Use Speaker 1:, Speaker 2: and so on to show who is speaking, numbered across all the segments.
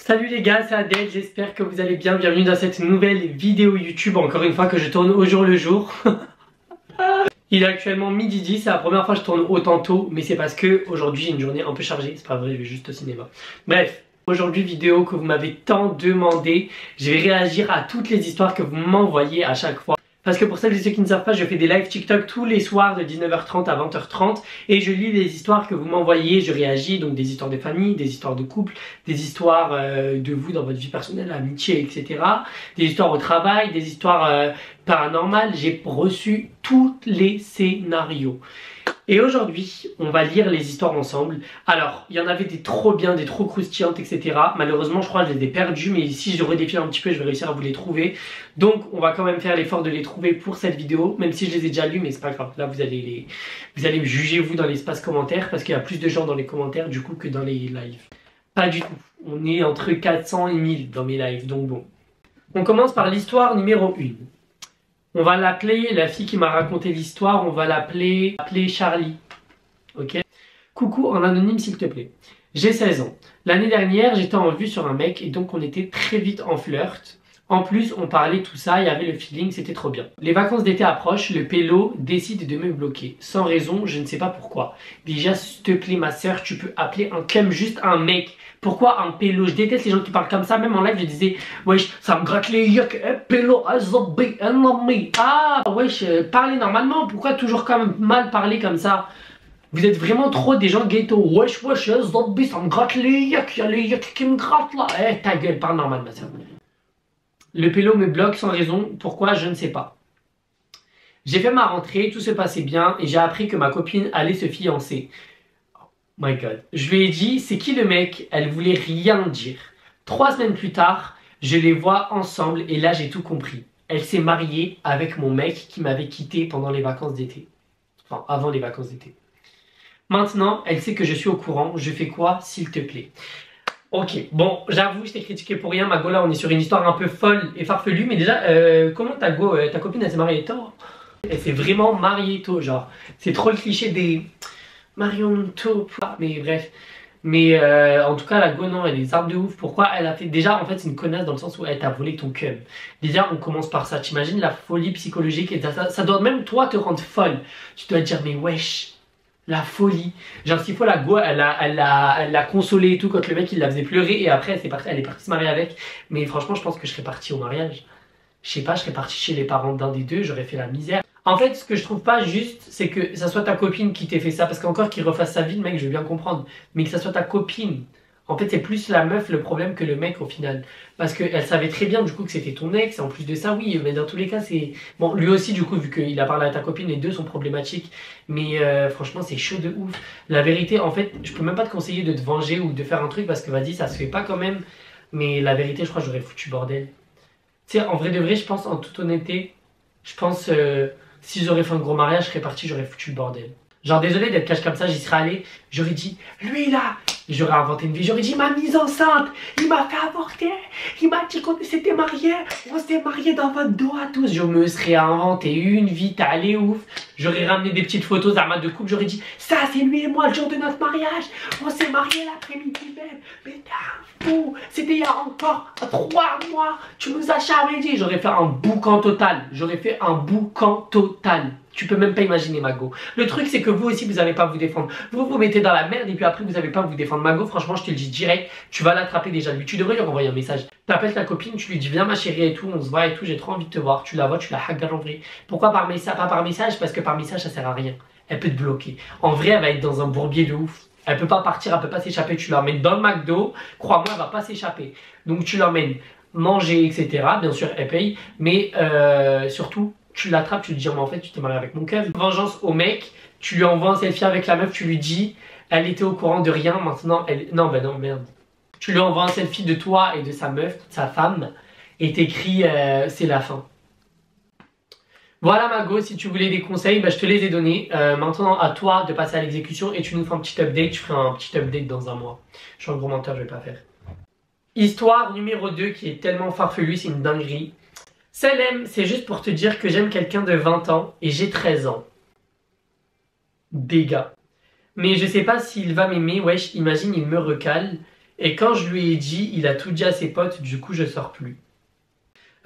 Speaker 1: Salut les gars, c'est Adèle, j'espère que vous allez bien. Bienvenue dans cette nouvelle vidéo YouTube, encore une fois que je tourne au jour le jour. Il est actuellement midi 10, c'est la première fois que je tourne autant tôt, mais c'est parce que aujourd'hui j'ai une journée un peu chargée, c'est pas vrai, je vais juste au cinéma. Bref, aujourd'hui vidéo que vous m'avez tant demandé, je vais réagir à toutes les histoires que vous m'envoyez à chaque fois. Parce que pour celles et ceux qui ne savent pas, je fais des lives TikTok tous les soirs de 19h30 à 20h30 et je lis les histoires que vous m'envoyez, je réagis, donc des histoires de famille, des histoires de couple, des histoires de vous dans votre vie personnelle, amitié, etc. Des histoires au travail, des histoires paranormales, j'ai reçu tous les scénarios. Et aujourd'hui, on va lire les histoires ensemble. Alors, il y en avait des trop bien, des trop croustillantes, etc. Malheureusement, je crois que je les ai perdues, mais si je redéfile un petit peu, je vais réussir à vous les trouver. Donc, on va quand même faire l'effort de les trouver pour cette vidéo, même si je les ai déjà lues, mais c'est pas grave. Là, vous allez me juger, vous, dans l'espace commentaire, parce qu'il y a plus de gens dans les commentaires, du coup, que dans les lives. Pas du tout. On est entre 400 et 1000 dans mes lives, donc bon. On commence par l'histoire numéro 1. On va l'appeler, la fille qui m'a raconté l'histoire, on va l'appeler Charlie. Ok? Coucou en anonyme s'il te plaît. J'ai 16 ans. L'année dernière, j'étais en vue sur un mec et donc on était très vite en flirt. En plus, on parlait tout ça, il y avait le feeling, c'était trop bien. Les vacances d'été approchent, le pélo décide de me bloquer. Sans raison, je ne sais pas pourquoi. Déjà, s'il te plaît ma soeur, tu peux appeler un comme juste un mec. Pourquoi un pélo? Je déteste les gens qui parlent comme ça. Même en live, je disais, wesh, ça me gratte les yeux, pélo, zombie, un ami. Ah, wesh, parlez normalement. Pourquoi toujours quand même mal parler comme ça? Vous êtes vraiment trop des gens ghetto. Wesh, wesh, zombie, ça me gratte les yeux, il y a les yeux qui me grattent là. Eh, ta gueule, parle normal, ma soeur. Le pélo me bloque sans raison. Pourquoi? Je ne sais pas. J'ai fait ma rentrée, tout se passait bien et j'ai appris que ma copine allait se fiancer. My God. Je lui ai dit, c'est qui le mec? Elle voulait rien dire. 3 semaines plus tard, je les vois ensemble et là j'ai tout compris. Elle s'est mariée avec mon mec qui m'avait quitté pendant les vacances d'été. Enfin, avant les vacances d'été. Maintenant, elle sait que je suis au courant. Je fais quoi, s'il te plaît? Ok, bon, j'avoue, je t'ai critiqué pour rien, Mago. Là, on est sur une histoire un peu folle et farfelue. Mais déjà, comment ta copine, elle s'est mariée tôt? Elle s'est vraiment mariée tôt, genre. C'est trop le cliché des... Marion tôt, mais bref. Mais en tout cas, la go, non, elle est arme de ouf. Pourquoi elle a fait... Déjà, en fait, c'est une connasse dans le sens où elle t'a volé ton cum. Déjà, on commence par ça. T'imagines la folie psychologique et ça doit même, toi, te rendre folle. Tu dois te dire, mais wesh, la folie. Genre, s'il faut, la go, elle l'a consolée et tout quand le mec, il la faisait pleurer. Et après, elle est partie se marier avec. Mais franchement, je pense que je serais partie au mariage. Je sais pas, je serais partie chez les parents d'un des deux. J'aurais fait la misère. En fait, ce que je trouve pas juste, c'est que ça soit ta copine qui t'ait fait ça. Parce qu'encore qu'il refasse sa vie, le mec, je veux bien comprendre. Mais que ça soit ta copine. En fait, c'est plus la meuf le problème que le mec au final. Parce qu'elle savait très bien du coup que c'était ton ex. Et en plus de ça, oui, mais dans tous les cas, c'est... Bon, lui aussi, du coup, vu qu'il a parlé à ta copine, les deux sont problématiques. Mais franchement, c'est chaud de ouf. La vérité, en fait, je peux même pas te conseiller de te venger ou de faire un truc parce que vas-y, ça se fait pas quand même. Mais la vérité, je crois que j'aurais foutu bordel. Tu sais, en vrai de vrai, je pense, en toute honnêteté, je pense... si j'aurais fait un gros mariage, je serais parti, j'aurais foutu le bordel. Genre désolé d'être cash comme ça, j'y serais allé, j'aurais dit, lui là, j'aurais inventé une vie, j'aurais dit, il m'a mise enceinte, il m'a fait avorter, il m'a dit qu'on s'était mariés, on s'est mariés dans votre dos à tous. Je me serais inventé une vie, t'es allé ouf. J'aurais ramené des petites photos d'armes de couple, j'aurais dit, ça c'est lui et moi le jour de notre mariage, on s'est mariés l'après-midi même, mais t'es un fou, c'était il y a encore 3 mois, tu nous as jamais dit. J'aurais fait un boucan total, Tu peux même pas imaginer, Mago. Le truc, c'est que vous aussi, vous n'allez pas vous défendre. Vous vous mettez dans la merde et puis après, vous n'allez pas vous défendre. Mago, franchement, je te le dis direct, tu vas l'attraper déjà. Lui, tu devrais lui envoyer un message. T'appelles ta copine, tu lui dis, viens ma chérie et tout, on se voit et tout, j'ai trop envie de te voir. Tu la vois, tu la hackes en vrai. Pourquoi par message? Pas par message, parce que par message, ça sert à rien. Elle peut te bloquer. En vrai, elle va être dans un bourbier de ouf. Elle peut pas partir, elle peut pas s'échapper. Tu l'emmènes dans le McDo, crois-moi, elle va pas s'échapper. Donc, tu l'emmènes manger, etc. Bien sûr, elle paye, mais surtout, tu l'attrapes, tu lui dis, mais en fait, tu t'es marié avec mon kev. Vengeance au mec, tu lui envoies un selfie avec la meuf, tu lui dis, elle était au courant de rien, maintenant elle... Non, bah non, merde. Tu lui envoies un selfie de toi et de sa meuf, sa femme, et t'écris, c'est la fin. Voilà Mago, si tu voulais des conseils, bah, je te les ai donnés. Maintenant, à toi de passer à l'exécution et tu nous feras un petit update. Je ferai un petit update dans un mois. Je suis un gros menteur, je vais pas faire. Histoire numéro 2 qui est tellement farfelue, c'est une dinguerie. Salem, c'est juste pour te dire que j'aime quelqu'un de 20 ans et j'ai 13 ans. Dégâts. Mais je sais pas s'il va m'aimer, wesh, imagine il me recale Et quand je lui ai dit, il a tout dit à ses potes, du coup je sors plus.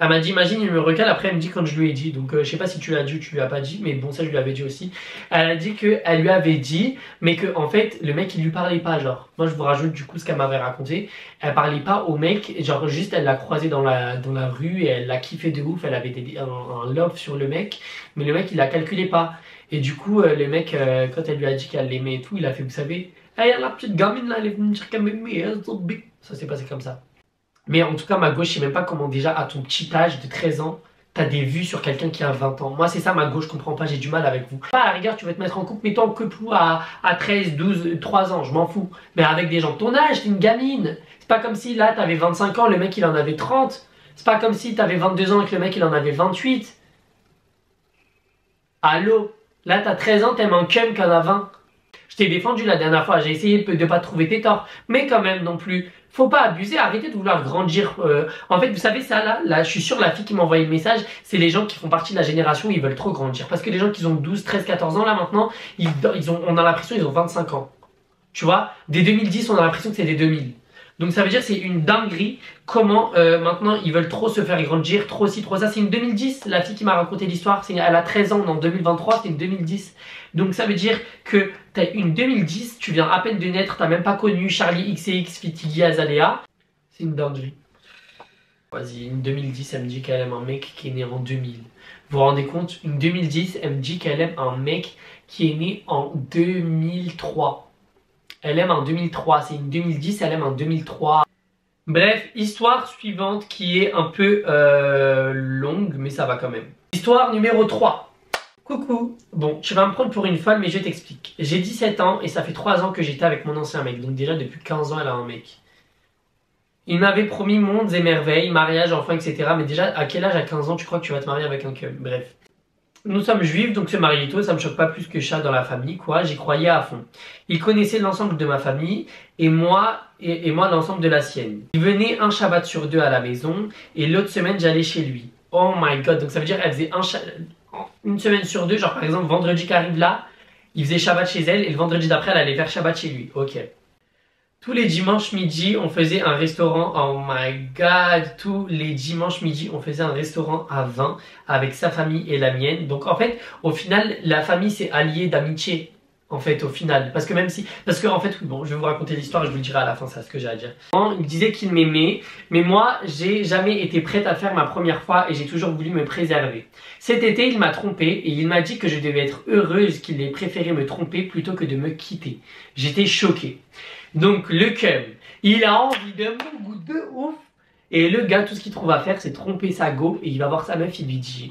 Speaker 1: Elle m'a dit, imagine, il me recale, après elle me dit quand je lui ai dit. Donc je sais pas si tu l'as dit ou tu lui as pas dit, mais bon, ça je lui avais dit aussi. Elle a dit qu'elle lui avait dit, mais que en fait, le mec il lui parlait pas, genre. Moi je vous rajoute du coup ce qu'elle m'avait raconté. Elle parlait pas au mec, genre juste elle l'a croisé dans la rue et elle l'a kiffé de ouf. Elle avait un love sur le mec, mais le mec il la calculait pas. Et du coup, le mec, quand elle lui a dit qu'elle l'aimait et tout, il a fait, vous savez, hey, la petite gamine là, elle est venue me dire qu'elle m'aimait, ça s'est passé comme ça. Mais en tout cas, ma gauche, je sais même pas comment déjà, à ton petit âge de 13 ans, t'as des vues sur quelqu'un qui a 20 ans. Moi, c'est ça, ma gauche, je comprends pas, j'ai du mal avec vous. Pas à la rigueur, tu veux te mettre en couple, mets-toi en couple à 13, 12, 3 ans, je m'en fous. Mais avec des gens de ton âge, t'es une gamine. C'est pas comme si là, t'avais 25 ans, le mec, il en avait 30. C'est pas comme si t'avais 22 ans et que le mec, il en avait 28. Allô? Là, t'as 13 ans, t'aimes un cum qu'en a 20. Je t'ai défendu la dernière fois, j'ai essayé de pas trouver tes torts. Mais quand même non plus, faut pas abuser, arrêtez de vouloir grandir. En fait, vous savez ça là, je suis sûr la fille qui m'a envoyé le message, c'est les gens qui font partie de la génération où ils veulent trop grandir. Parce que les gens qui ont 12, 13, 14 ans là maintenant, on a l'impression qu'ils ont 25 ans. Tu vois, dès 2010, on a l'impression que c'est des 2000. Donc ça veut dire que c'est une dinguerie comment maintenant ils veulent trop se faire grandir, trop ci, trop ça. C'est une 2010, la fille qui m'a raconté l'histoire, elle a 13 ans, en 2023, c'est une 2010. Donc ça veut dire que t'as une 2010, tu viens à peine de naître, t'as même pas connu Charlie XCX, Fitigi, Azalea. C'est une dinguerie. Vas-y, une 2010, elle me dit qu'elle aime un mec qui est né en 2000. Vous vous rendez compte? Une 2010, elle me dit qu'elle aime un mec qui est né en 2003. Elle aime en 2003, c'est une 2010, elle aime en 2003. Bref, histoire suivante qui est un peu longue, mais ça va quand même. Histoire numéro 3. Coucou. Bon, tu vas me prendre pour une folle, mais je t'explique. J'ai 17 ans et ça fait 3 ans que j'étais avec mon ancien mec. Donc déjà, depuis 15 ans, elle a un mec. Il m'avait promis mondes et merveilles, mariage, enfants, etc. Mais déjà, à quel âge, à 15 ans, tu crois que tu vas te marier avec un cum? Bref. Nous sommes juifs, donc se marier tôt, ça me choque pas plus que chat dans la famille, quoi. J'y croyais à fond. Il connaissait l'ensemble de ma famille et moi l'ensemble de la sienne. Il venait un Shabbat sur 2 à la maison et l'autre semaine j'allais chez lui. Oh my god, donc ça veut dire elle faisait une semaine sur 2, genre par exemple vendredi qui arrive là, il faisait Shabbat chez elle et le vendredi d'après elle allait faire Shabbat chez lui. Ok. Tous les dimanches midi, on faisait un restaurant, oh my god, tous les dimanches midi, on faisait un restaurant à vin avec sa famille et la mienne. Donc en fait, au final, la famille s'est alliée d'amitié, en fait, au final. Parce que en fait, bon, je vais vous raconter l'histoire et je vous le dirai à la fin, c'est ce que j'ai à dire. Il disait qu'il m'aimait, mais moi, j'ai jamais été prête à faire ma première fois et j'ai toujours voulu me préserver. Cet été, il m'a trompée et il m'a dit que je devais être heureuse qu'il ait préféré me tromper plutôt que de me quitter. J'étais choquée. Donc le cum, il a envie de mon goût de ouf. Et le gars, tout ce qu'il trouve à faire, c'est tromper sa go. Et il va voir sa meuf, il lui dit: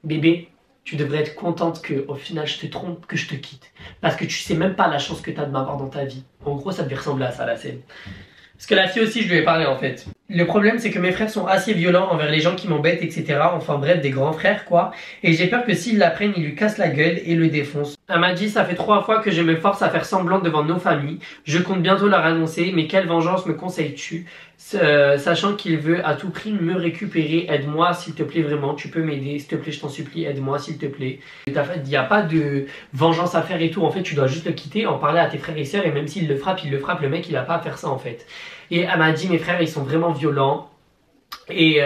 Speaker 1: bébé, tu devrais être contente que au final je te trompe, que je te quitte. Parce que tu sais même pas la chance que tu as de m'avoir dans ta vie. En gros, ça devait ressembler à ça, la scène. Parce que la fille aussi, je lui ai parlé en fait. Le problème, c'est que mes frères sont assez violents envers les gens qui m'embêtent, etc. Enfin bref, des grands frères quoi. Et j'ai peur que s'ils l'apprennent, ils lui cassent la gueule et le défoncent. Elle m'a dit: ça fait 3 fois que je me force à faire semblant devant nos familles. Je compte bientôt leur annoncer, mais quelle vengeance me conseilles-tu? Sachant qu'il veut à tout prix me récupérer. Aide-moi s'il te plaît, vraiment. Tu peux m'aider, s'il te plaît, je t'en supplie. Aide-moi s'il te plaît. Il n'y a pas de vengeance à faire et tout. En fait, tu dois juste le quitter, en parler à tes frères et sœurs. Et même s'il le frappe, il le frappe. Le mec, il a pas à faire ça en fait. Et elle m'a dit: mes frères, ils sont vraiment violents. Et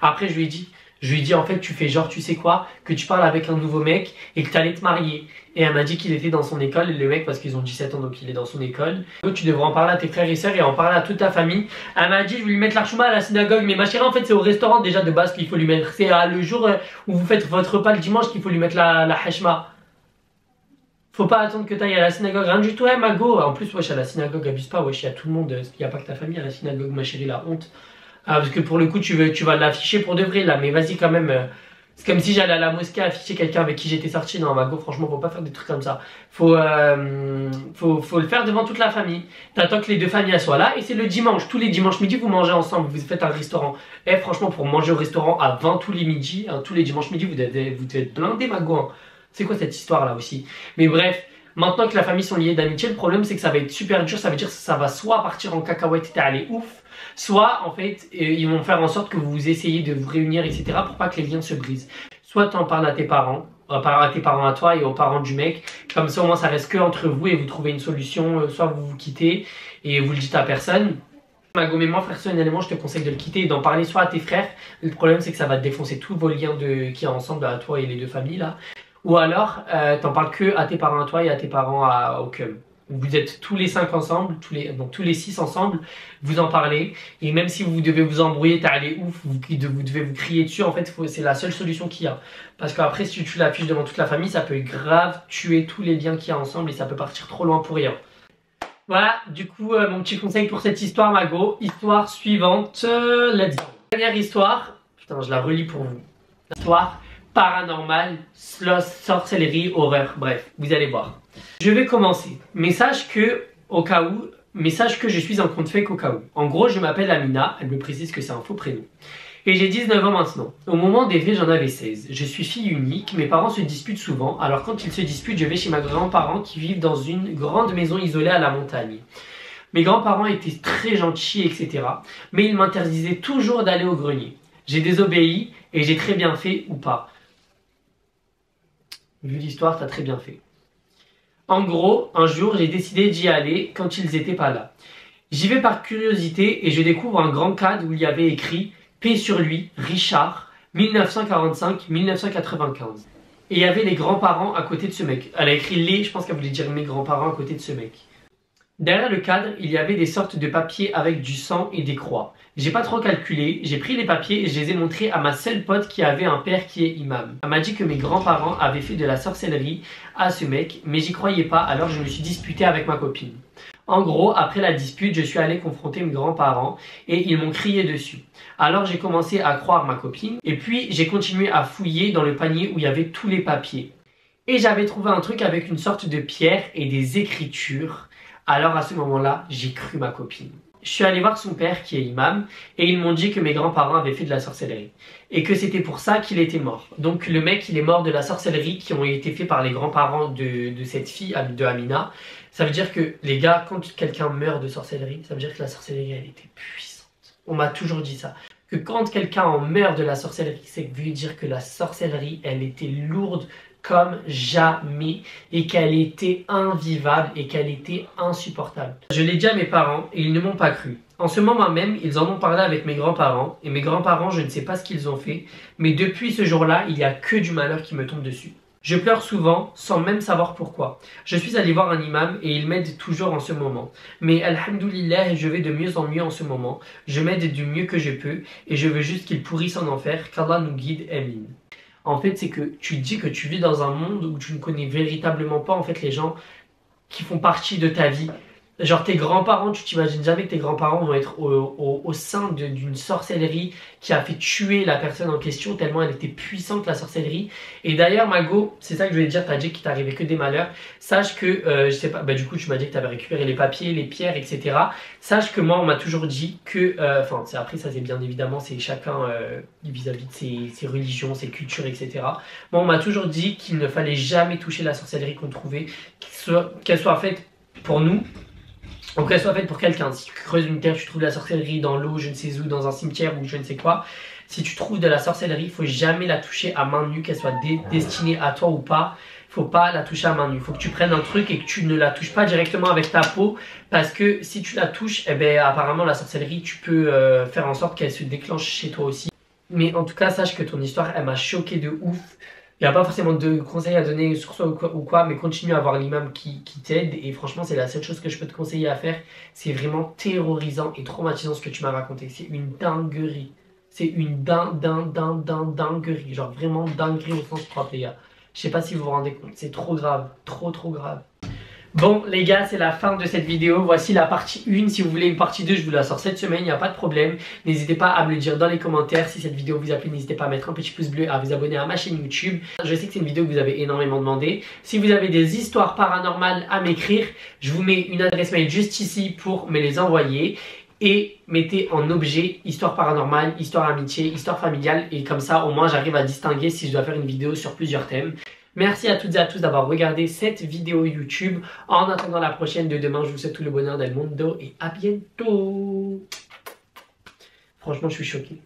Speaker 1: après, je lui ai dit en fait, tu fais genre, tu sais quoi, que tu parles avec un nouveau mec et que tu allais te marier. Et elle m'a dit qu'il était dans son école, et le mec, parce qu'ils ont 17 ans, donc il est dans son école. Tu devrais en parler à tes frères et sœurs et en parler à toute ta famille. Elle m'a dit: je vais lui mettre l'archouma à la synagogue. Mais ma chérie, en fait, c'est au restaurant déjà de base qu'il faut lui mettre. C'est le jour où vous faites votre repas le dimanche qu'il faut lui mettre la hashma. Faut pas attendre que tu ailles à la synagogue, rien du tout, hein, Mago. En plus, wesh, à la synagogue, abuse pas, wesh, il y a tout le monde. Il n'y a pas que ta famille à la synagogue, ma chérie, la honte. Ah, parce que pour le coup, tu vas l'afficher pour de vrai, là. Mais vas-y, quand même. C'est comme si j'allais à la mosquée afficher quelqu'un avec qui j'étais sorti. Non, Mago, franchement, faut pas faire des trucs comme ça. Faut le faire devant toute la famille. T'attends que les deux familles soient là. Et c'est le dimanche. Tous les dimanches midi, vous mangez ensemble. Vous faites un restaurant. Eh, franchement, pour manger au restaurant à 20 tous les midis, hein, tous les dimanches midi, vous devez être blindés, Mago. Hein. C'est quoi cette histoire là aussi? Mais bref, maintenant que la famille sont liées d'amitié, le problème c'est que ça va être super dur. Ça veut dire que ça va soit partir en cacahuète et aller ouf, soit en fait ils vont faire en sorte que vous essayez de vous réunir, etc. pour pas que les liens se brisent. Soit t'en parles à tes parents, à tes parents à toi et aux parents du mec. Comme ça au moins ça reste que entre vous et vous trouvez une solution, soit vous vous quittez et vous le dites à personne. Mago, mais moi personnellement je te conseille de le quitter et d'en parler soit à tes frères. Le problème c'est que ça va te défoncer tous vos liens qu'il y a ensemble à toi et les deux familles là. Ou alors t'en parles que à tes parents à toi et à tes parents au cum. Vous êtes tous les 5 ensemble, donc tous les 6 ensemble, vous en parlez. Et même si vous devez vous embrouiller, t'as les ouf, vous devez vous crier dessus, en fait c'est la seule solution qu'il y a. Parce qu'après si tu l'affiches devant toute la famille, ça peut grave tuer tous les liens qu'il y a ensemble et ça peut partir trop loin pour rien. Voilà, du coup mon petit conseil pour cette histoire Mago. Histoire suivante, let's go. Dernière histoire, putain je la relis pour vous. Histoire paranormale, sorcellerie, horreur, bref, vous allez voir. Je vais commencer. Message que je suis un compte fake au cas où. En gros, je m'appelle Amina, elle me précise que c'est un faux prénom. Et j'ai 19 ans maintenant. Au moment des faits, j'en avais 16. Je suis fille unique, mes parents se disputent souvent, alors quand ils se disputent, je vais chez mes grands-parents qui vivent dans une grande maison isolée à la montagne. Mes grands-parents étaient très gentils, etc. Mais ils m'interdisaient toujours d'aller au grenier. J'ai désobéi et j'ai très bien fait ou pas. Vu l'histoire, t'as très bien fait. En gros, un jour, j'ai décidé d'y aller quand ils n'étaient pas là. J'y vais par curiosité et je découvre un grand cadre où il y avait écrit « Paix sur lui, Richard, 1945-1995 ». Et il y avait les grands-parents à côté de ce mec. Elle a écrit « les », je pense qu'elle voulait dire mes grands-parents à côté de ce mec. Derrière le cadre, il y avait des sortes de papiers avec du sang et des croix. J'ai pas trop calculé, j'ai pris les papiers et je les ai montrés à ma seule pote qui avait un père qui est imam. Elle m'a dit que mes grands-parents avaient fait de la sorcellerie à ce mec, mais j'y croyais pas, alors je me suis disputé avec ma copine. En gros, après la dispute, je suis allé confronter mes grands-parents et ils m'ont crié dessus. Alors j'ai commencé à croire ma copine et puis j'ai continué à fouiller dans le panier où il y avait tous les papiers. Et j'avais trouvé un truc avec une sorte de pierre et des écritures. Alors à ce moment-là, j'ai cru ma copine. Je suis allé voir son père qui est imam et ils m'ont dit que mes grands-parents avaient fait de la sorcellerie et que c'était pour ça qu'il était mort. Donc le mec il est mort de la sorcellerie qui ont été fait par les grands-parents de cette fille, de Amina. Ça veut dire que les gars, quand quelqu'un meurt de sorcellerie, ça veut dire que la sorcellerie elle était puissante. On m'a toujours dit ça. Que quand quelqu'un en meurt de la sorcellerie, c'est veut dire que la sorcellerie elle était lourde comme jamais et qu'elle était invivable et qu'elle était insupportable. Je l'ai dit à mes parents et ils ne m'ont pas cru. En ce moment même, ils en ont parlé avec mes grands-parents et mes grands-parents, je ne sais pas ce qu'ils ont fait, mais depuis ce jour-là, il n'y a que du malheur qui me tombe dessus. Je pleure souvent sans même savoir pourquoi. Je suis allé voir un imam et il m'aide toujours en ce moment. Mais alhamdoulilah, je vais de mieux en mieux en ce moment. Je m'aide du mieux que je peux et je veux juste qu'il pourrisse en enfer, qu'Allah nous guide, amin. En fait, c'est que tu dis que tu vis dans un monde où tu ne connais véritablement pas en fait les gens qui font partie de ta vie. Genre tes grands-parents, tu t'imagines jamais que tes grands-parents vont être au sein d'une sorcellerie qui a fait tuer la personne en question tellement elle était puissante la sorcellerie. Et d'ailleurs Mago, c'est ça que je voulais te dire, t'as dit qu'il t'arrivait que des malheurs. Sache que, je sais pas, bah du coup tu m'as dit que t'avais récupéré les papiers, les pierres, etc. Sache que moi on m'a toujours dit que, enfin après ça c'est bien évidemment, c'est chacun vis-à-vis de ses religions, ses cultures, etc. Moi on m'a toujours dit qu'il ne fallait jamais toucher la sorcellerie qu'on trouvait, qu'elle soit faite pour nous. Donc qu'elle soit faite pour quelqu'un. Si tu creuses une terre, tu trouves de la sorcellerie dans l'eau, je ne sais où, dans un cimetière ou je ne sais quoi. Si tu trouves de la sorcellerie, il ne faut jamais la toucher à main nue, qu'elle soit destinée à toi ou pas. Il ne faut pas la toucher à main nue. Il faut que tu prennes un truc et que tu ne la touches pas directement avec ta peau. Parce que si tu la touches, eh ben, apparemment la sorcellerie, tu peux faire en sorte qu'elle se déclenche chez toi aussi. Mais en tout cas, sache que ton histoire, elle m'a choqué de ouf. Il n'y a pas forcément de conseils à donner sur soi ou quoi, mais continue à avoir l'imam qui t'aide. Et franchement, c'est la seule chose que je peux te conseiller à faire. C'est vraiment terrorisant et traumatisant ce que tu m'as raconté. C'est une dinguerie. C'est une dinguerie. Genre vraiment dinguerie au sens propre, les gars. Je sais pas si vous vous rendez compte. C'est trop grave. Trop grave. Bon les gars, c'est la fin de cette vidéo. Voici la partie 1. Si vous voulez une partie 2, je vous la sors cette semaine, il n'y a pas de problème. N'hésitez pas à me le dire dans les commentaires. Si cette vidéo vous a plu, n'hésitez pas à mettre un petit pouce bleu, à vous abonner à ma chaîne YouTube. Je sais que c'est une vidéo que vous avez énormément demandé. Si vous avez des histoires paranormales à m'écrire, je vous mets une adresse mail juste ici pour me les envoyer. Et mettez en objet histoire paranormale, histoire amitié, histoire familiale. Et comme ça, au moins, j'arrive à distinguer si je dois faire une vidéo sur plusieurs thèmes. Merci à toutes et à tous d'avoir regardé cette vidéo YouTube. En attendant la prochaine de demain, je vous souhaite tout le bonheur del mundo et à bientôt. Franchement, je suis choqué.